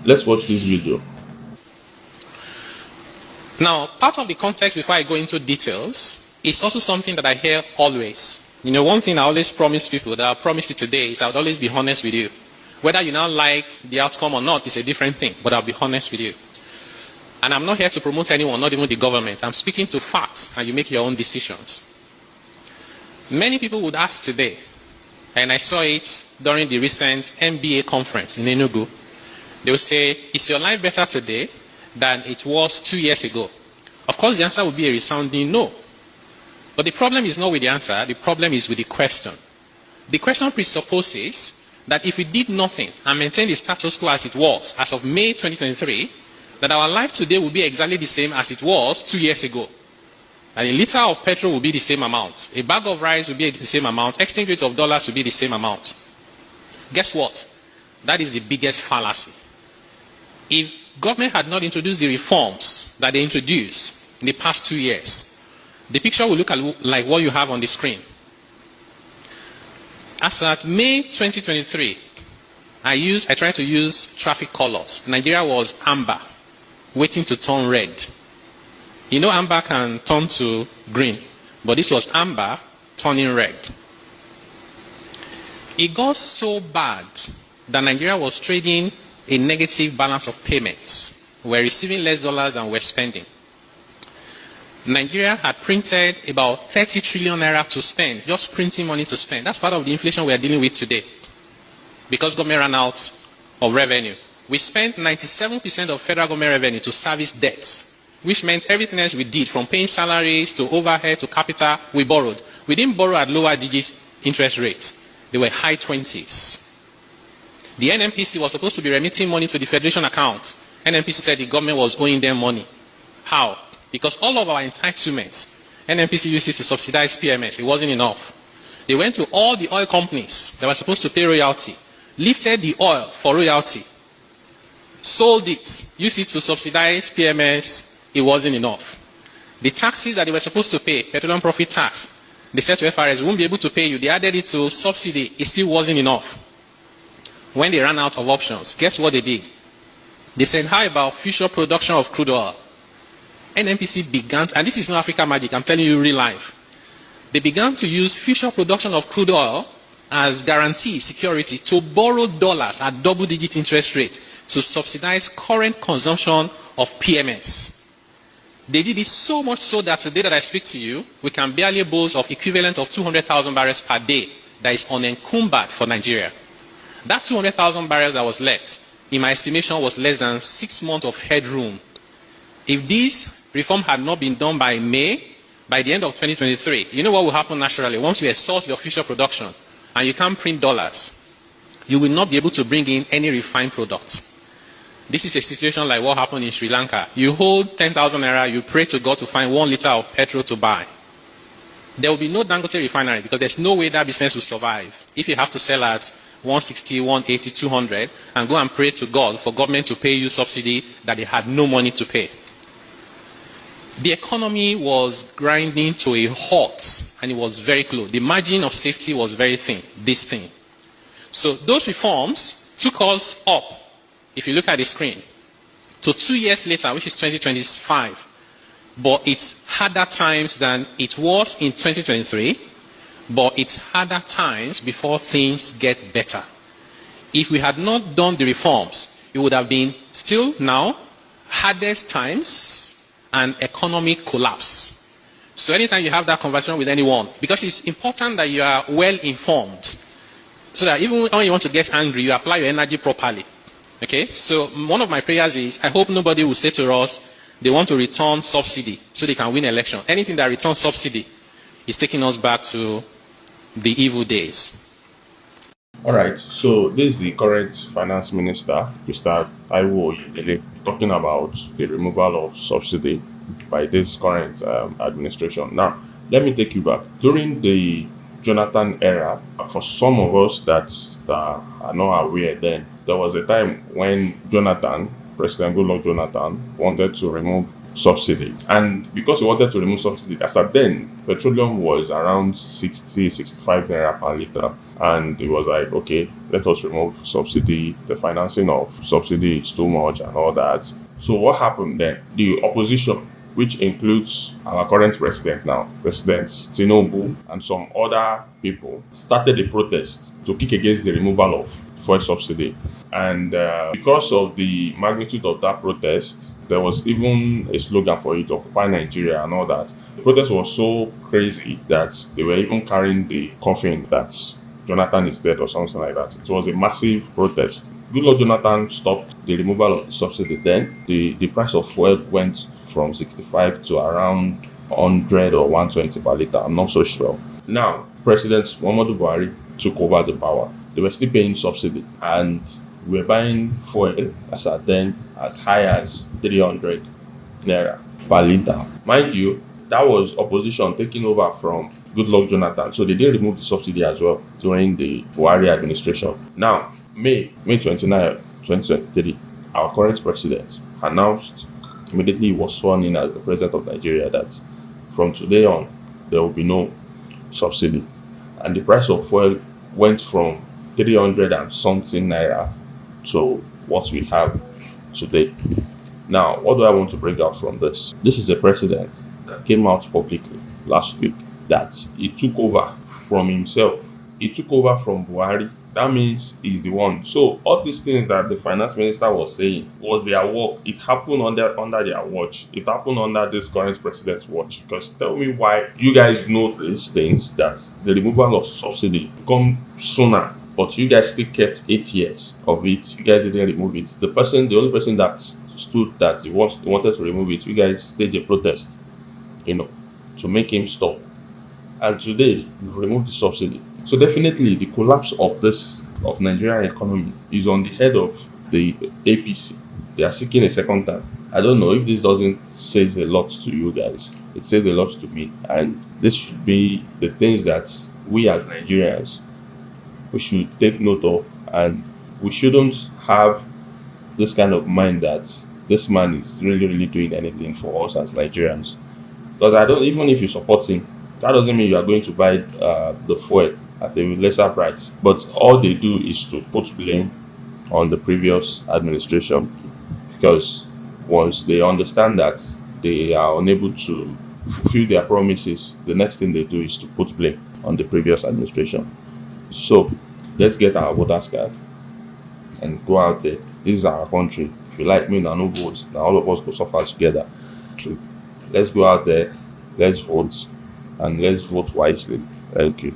Let's watch this video. Now, part of the context before I go into details is also something that I hear always. You know, one thing I always promise people that I'll promise you today is I'll always be honest with you. Whether you now like the outcome or not is a different thing, but I'll be honest with you. And I'm not here to promote anyone, not even the government. I'm speaking to facts, and you make your own decisions. Many people would ask today, and I saw it during the recent MBA conference in Enugu, they will say, is your life better today than it was 2 years ago? Of course, the answer would be a resounding no. But the problem is not with the answer, the problem is with the question. The question presupposes that if we did nothing and maintained the status quo as it was, as of May 2023, that our life today will be exactly the same as it was 2 years ago. And a liter of petrol will be the same amount. A bag of rice will be the same amount. Exchange rate of dollars will be the same amount. Guess what? That is the biggest fallacy. If government had not introduced the reforms that they introduced in the past 2 years, the picture will look like what you have on the screen. As at May 2023, I tried to use traffic colors. Nigeria was amber, waiting to turn red. You know amber can turn to green, but this was amber turning red. It got so bad that Nigeria was trading a negative balance of payments. We're receiving less dollars than we're spending. Nigeria had printed about 30 trillion naira to spend, just printing money to spend. That's part of the inflation we are dealing with today, because government ran out of revenue. We spent 97% of federal government revenue to service debts, which meant everything else we did, from paying salaries to overhead to capital, we borrowed. We didn't borrow at lower digit interest rates. They were high 20s. The NNPC was supposed to be remitting money to the federation account. NNPC said the government was owing them money. How? Because all of our entitlements, NNPC used it to subsidize PMS. It wasn't enough. They went to all the oil companies that were supposed to pay royalty, lifted the oil for royalty, sold it, used it to subsidize PMS. It wasn't enough. The taxes that they were supposed to pay, petroleum profit tax, they said to FRS, we won't be able to pay you. They added it to subsidy. It still wasn't enough. When they ran out of options, guess what they did? They said, how about future production of crude oil? NNPC began, and this is not Africa magic, I'm telling you real life. They began to use future production of crude oil as guarantee, security, to borrow dollars at double-digit interest rate to subsidize current consumption of PMS. They did it so much so that today that I speak to you, we can barely boast of equivalent of 200,000 barrels per day that is unencumbered for Nigeria. That 200,000 barrels that was left, in my estimation, was less than 6 months of headroom. If this reform had not been done by May, by the end of 2023, you know what will happen naturally? Once you exhaust your future production and you can't print dollars, you will not be able to bring in any refined products. This is a situation like what happened in Sri Lanka. You hold 10,000 naira, you pray to God to find 1 liter of petrol to buy. There will be no Dangote refinery because there's no way that business will survive if you have to sell at 160, 180, 200 and go and pray to God for government to pay you subsidy that they had no money to pay. The economy was grinding to a halt and it was very close. The margin of safety was very thin, this thing. So those reforms took us up, if you look at the screen, to 2 years later, which is 2025. But it's harder times than it was in 2023, but it's harder times before things get better. If we had not done the reforms, it would have been still now hardest times and economic collapse. So anytime you have that conversation with anyone, because it's important that you are well informed, so that even when you want to get angry, you apply your energy properly. Okay? So one of my prayers is, I hope nobody will say to us, they want to return subsidy so they can win election. Anything that returns subsidy is taking us back to the evil days. All right, so this is the current finance minister, Mr. Taiwo Oyedele, talking about the removal of subsidy by this current administration. Now, let me take you back. During the Jonathan era, for some of us that are not aware then, there was a time when President Goodluck Jonathan, wanted to remove subsidy. And because he wanted to remove subsidy, as at then, petroleum was around 60, 65 naira per liter. And he was like, okay, let us remove subsidy. The financing of subsidy is too much and all that. So what happened then? The opposition, which includes our current president now, President Tinubu, and some other people, started a protest to kick against the removal of fuel subsidy. And because of the magnitude of that protest, there was even a slogan for it, Occupy Nigeria and all that. The protest was so crazy that they were even carrying the coffin that Jonathan is dead or something like that. It was a massive protest. Goodluck Jonathan stopped the removal of the subsidy. Then the price of fuel went from 65 to around 100 or 120 per liter. I'm not so sure. Now, President Muhammadu Buhari took over the power. They were still paying subsidy, and we were buying fuel as at then as high as 300 naira per liter. Mind you, that was opposition taking over from Goodluck Jonathan. So they didn't remove the subsidy as well during the Buhari administration. Now, May 29, 2023, our current president announced immediately he was sworn in as the president of Nigeria that from today on there will be no subsidy. And the price of fuel went from 300 and something naira to what we have today. Now, what do I want to bring out from this? This is a president that came out publicly last week that he took over from himself. He took over from Buhari. That means he's the one. So all these things that the finance minister was saying was their work. It happened under their watch. It happened under this current president's watch. Because tell me why you guys know these things that the removal of subsidy come sooner, but you guys still kept 8 years of it. You guys didn't remove it. The only person that stood that he wanted to remove it, you guys staged a protest, to make him stop. And today you've removed the subsidy. So definitely the collapse of Nigerian economy is on the head of the APC. They are seeking a second term. I don't know if this doesn't says a lot to you guys. It says a lot to me. And this should be the things that we as Nigerians we should take note of, and we shouldn't have this kind of mind that this man is really, really doing anything for us as Nigerians. Because I don't even if you support him, that doesn't mean you are going to buy the fuel at a lesser price. But all they do is to put blame on the previous administration, because once they understand that they are unable to fulfill their promises, the next thing they do is to put blame on the previous administration. So let's get our voters card and go out there. This is our country. If you like me, now no votes. Now all of us go suffer together. So let's go out there, let's vote, and let's vote wisely. Thank you.